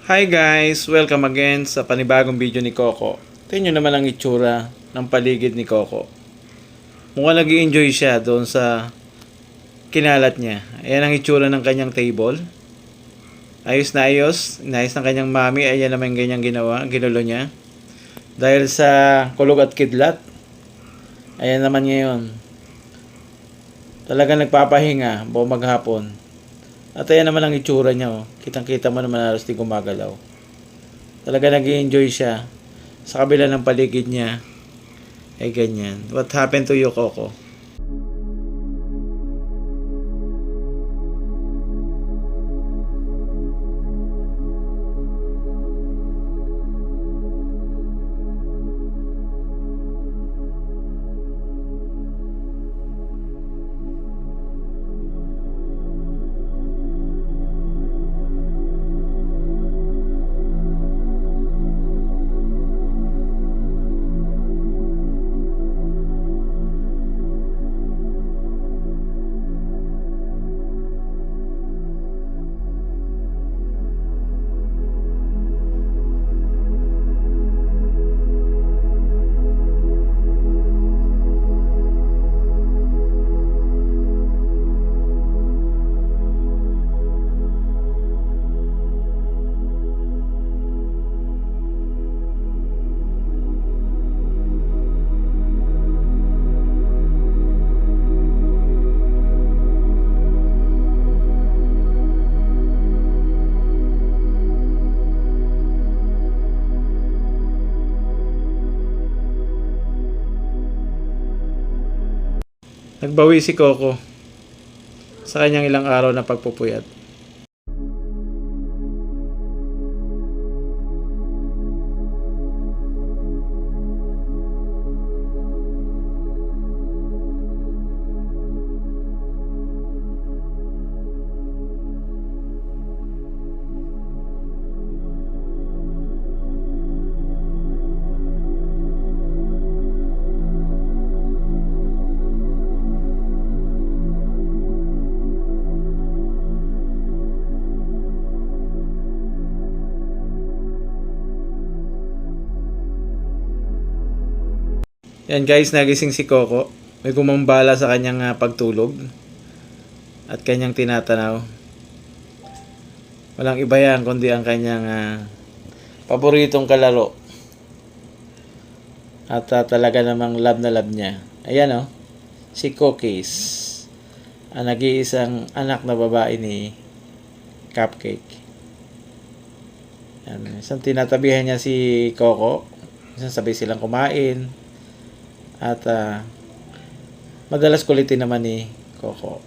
Hi guys! Welcome again sa panibagong video ni Coco. Tingnan nyo naman ang itsura ng paligid ni Coco. Mukhang nag-i-enjoy siya doon sa kinalat niya. Ayan ang itsura ng kanyang table. Ayos na ayos. Inayos ng kanyang mami. Ayan naman yung ganyang ginawa. Ginulo niya. Dahil sa kulog at kidlat. Ayan naman ngayon. Talagang nagpapahinga buong maghapon. At ayan naman ang itsura niya. Oh. Kitang-kita mo naman halos di gumagalaw. Talaga nag-i-enjoy siya. Sa kabila ng paligid niya. Ay ganyan. What happened to you, Coco? Nagbawi si Coco sa kanyang ilang araw na pagpupuyat. Yan guys, nagising si Coco. May gumambala sa kanyang pagtulog at kanyang tinatanaw. Walang iba yan kundi ang kanyang paboritong kalaro. At talaga namang love na love niya. Ayan o, si Cookies. Ang nag-iisang anak na babae ni Cupcake. Yan. Isang tinatabihan niya si Coco. Isang sabay silang kumain. At madalas kulitin naman ni Coco.